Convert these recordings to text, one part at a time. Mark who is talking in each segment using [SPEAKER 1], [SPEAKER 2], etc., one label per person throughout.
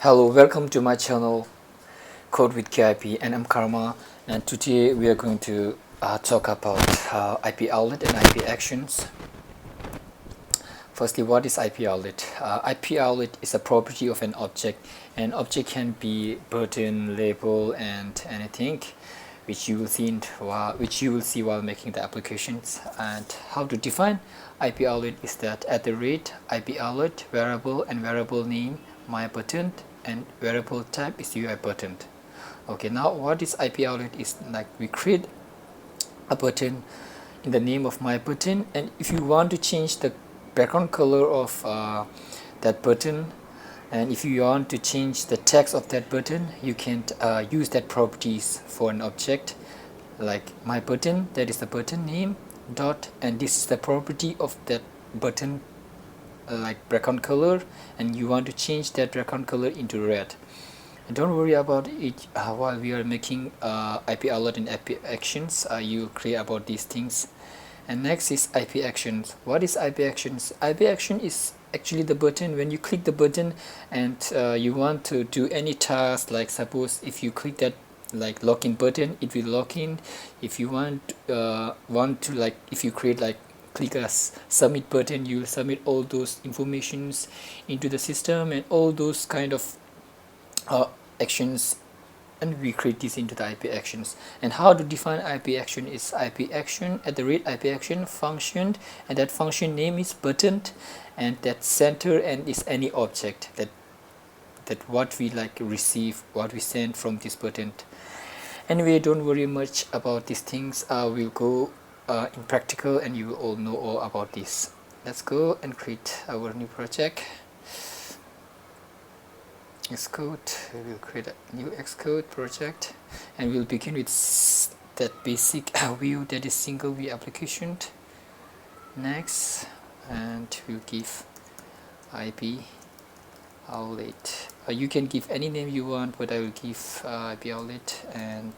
[SPEAKER 1] Hello, welcome to my channel Code with KIP, and I'm Karma, and today we are going to talk about IBOutlet and IBActions. Firstly, what is IBOutlet? IBOutlet is a property of an object. An object can be button, label, and anything which you will see while making the applications. And how to define IBOutlet is that at the rate IBOutlet variable and variable name my button and variable type is UI button. Okay, now what is IBOutlet is like we create a button in the name of my button, and if you want to change the background color of that button, and if you want to change the text of that button, you can use that properties for an object like my button, that is the button name dot, and this is the property of that button like background color, and you want to change that background color into red. And don't worry about it while we are making IBOutlet and IBActions. You create about these things. And next is IBActions. What is IBActions? IBAction is actually the button. When you click the button and you want to do any task, like suppose if you click that like login button, it will log in. If you want to like, if you create like click a submit button, you will submit all those informations into the system and all those kind of actions, and we create this into the IBActions. And how to define IBAction is IBAction at the rate IBAction function, and that function name is button, and that center and is any object that what we like receive, what we send from this button. Anyway, don't worry much about these things. We'll go in practical and you will all know all about this. Let's go and create our new project. Xcode. We will create a new Xcode project, and we'll begin with that basic view, that is single view application. Next, and we'll give IBOutlet. You can give any name you want, but I will give IBOutlet and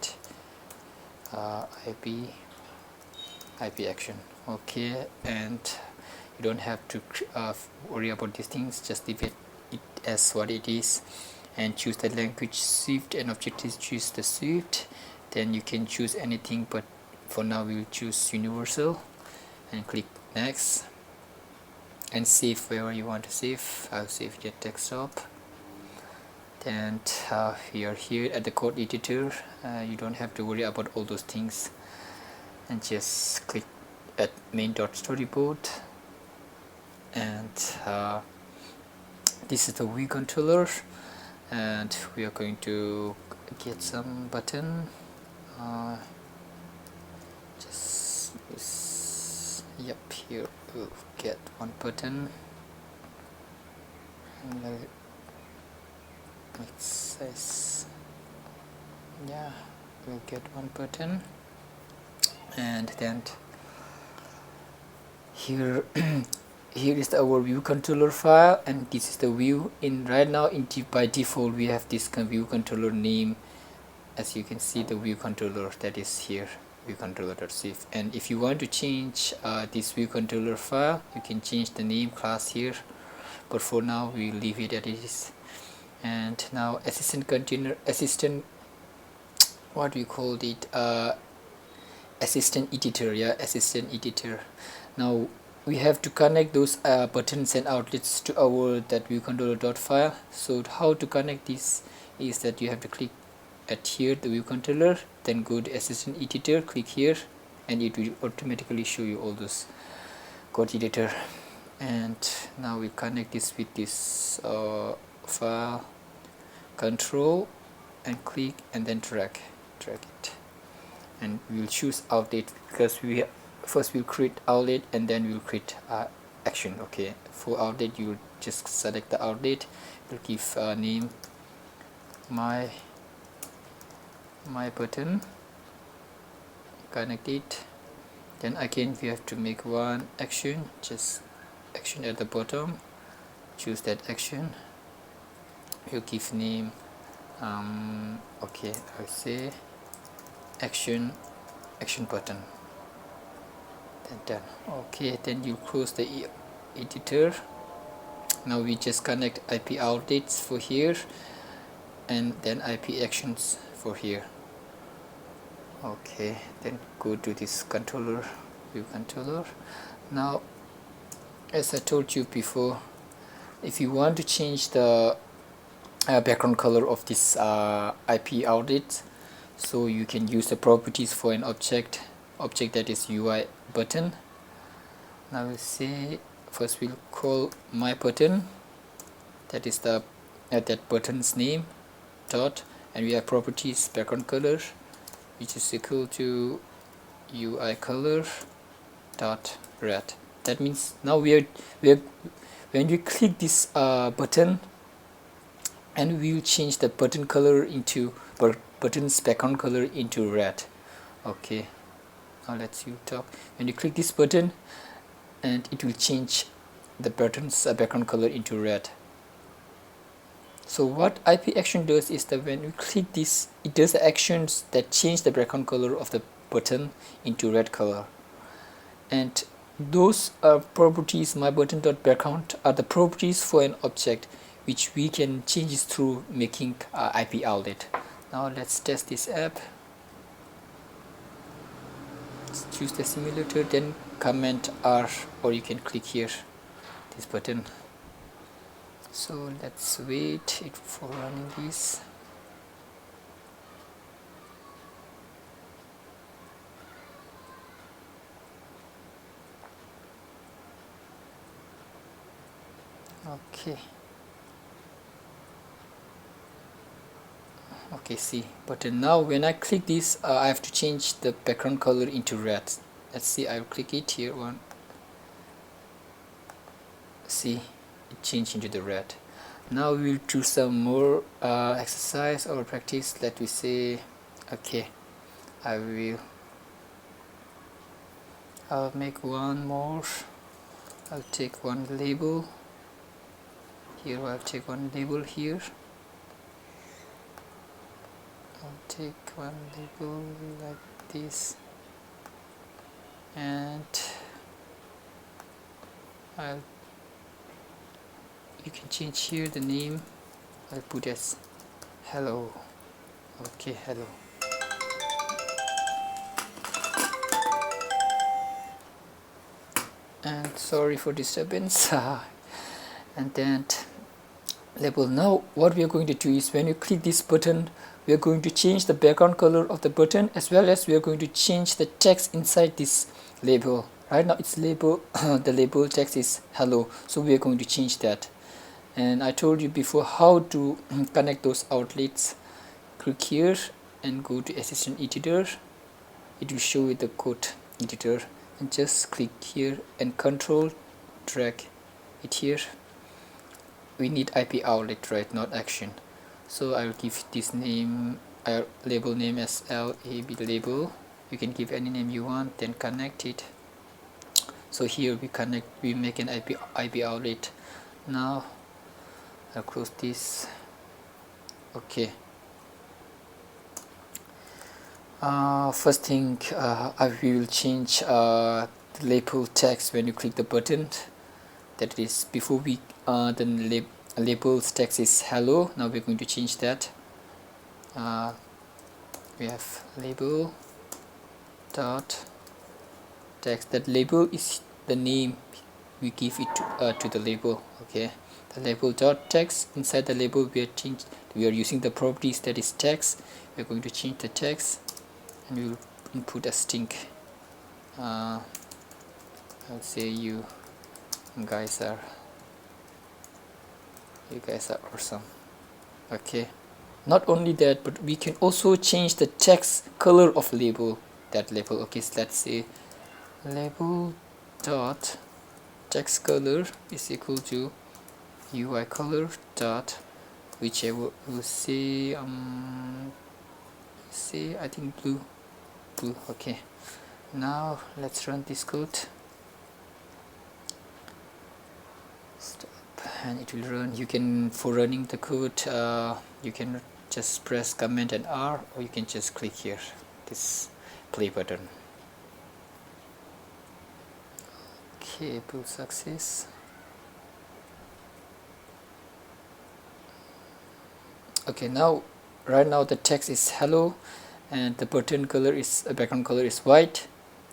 [SPEAKER 1] IBAction. Okay, and you don't have to worry about these things, just leave it as what it is, and choose the language Swift, and objectives choose the Swift. Then you can choose anything, but for now we will choose universal, and click next and save wherever you want to save. I'll save it at desktop. And we are here at the code editor. You don't have to worry about all those things, and just click at main.storyboard, and this is the view controller, and we are going to get some button. Yep, here we'll get one button. Let's say, yeah, we'll get one button, and then here here is our view controller file, and this is the view. In right now by default we have this view controller name. As you can see, the view controller that is here, view controller.zip. And if you want to change this view controller file, you can change the name class here, but for now we leave it as it is. And now assistant container, assistant, what do you call it, assistant editor. Yeah, assistant editor. Now we have to connect those buttons and outlets to our that view controller file. So how to connect this is that you have to click at here the view controller, then go to assistant editor, click here, and it will automatically show you all those code editor. And now we connect this with this file, control, and click, and then drag it, and we will choose outlet, because we first we'll create outlet and then we'll create action. Okay, for outlet you just select the outlet, we'll give name my button, connect it. Then again we have to make one action, just action at the bottom, choose that action, you give name okay, I'll say action button, then done. Okay, then you close the editor. Now we just connect IP outlets for here. and then IP actions for here. Okay, then go to this controller, view controller. Now, as I told you before, if you want to change the background color of this IP outlet, so you can use the properties for an object that is UI button. Now we'll say, first we'll call my button, that is the that button's name, dot, and we have properties background color, which is equal to UI color dot red. That means now we are when you click this button, and we will change the button color into button's background color into red. Okay, now let's you talk. When you click this button, and it will change the button's background color into red. So what IP action does is that when you click this, it does the actions that change the background color of the button into red color. And those properties, my button.background, are the properties for an object which we can change it through making IP outlet. Now let's test this app. Let's choose the simulator, then Command R, or you can click here this button. So let's wait it for running this. Okay, see button. Now when I click this, I have to change the background color into red. Let's see, I'll click it here. One, see, it changed into the red. Now we'll do some more exercise or practice. Let me say, okay, I'll make one more. I'll take one label here. I'll take one label here. I'll take one label like this, and you can change here the name. I'll put as hello. Okay, hello. And sorry for disturbance. And then label. Now what we are going to do is, when you click this button, we are going to change the background color of the button, as well as we are going to change the text inside this label. Right now it's label the label text is hello, so we are going to change that. And I told you before how to connect those outlets. Click here and go to assistant editor. It will show you the code editor, and just click here and control drag it here. We need IP outlet, right, not action. So I'll give this name, label name as LAB label. You can give any name you want, then connect it. So here we make an IP outlet. Now I'll close this. Okay. First thing, I will change the label text when you click the button. That is, before we the label's text is hello. Now we're going to change that. We have label dot text. That label is the name we give it to the label. Okay, the label dot text. Inside the label we are using the properties that is text. We're going to change the text, and we will input a string. I'll say you guys are awesome. Okay, not only that, but we can also change the text color of label, that label. Okay, so let's say label dot text color is equal to UI color dot whichever we'll say I think blue. Okay, now let's run this code. Stop, and it will run. You can, for running the code, you can just press Command and R, or you can just click here this play button. Okay, build success. Okay, now right now the text is hello, and the button color is background color is white.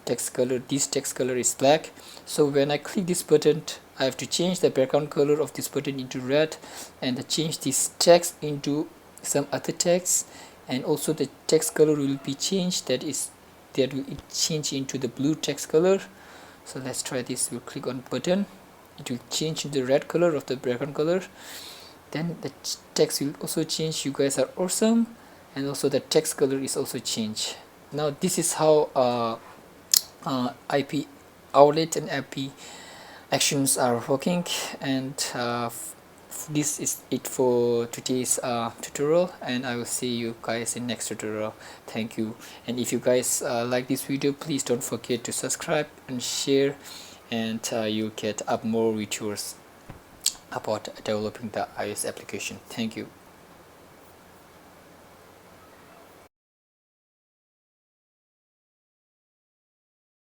[SPEAKER 1] This text color is black. So when I click this button, I have to change the background color of this button into red, and change this text into some other text, and also the text color will be changed, that will change into the blue text color. So let's try this. We'll click on button, it will change into the red color of the background color, then the text will also change. You guys are awesome. And also the text color is also changed. Now this is how IBOutlet and IBActions are working, and this is it for today's tutorial, and I will see you guys in next tutorial. Thank you. And if you guys like this video, please don't forget to subscribe and share, and you'll get up more videos about developing the iOS application. Thank you.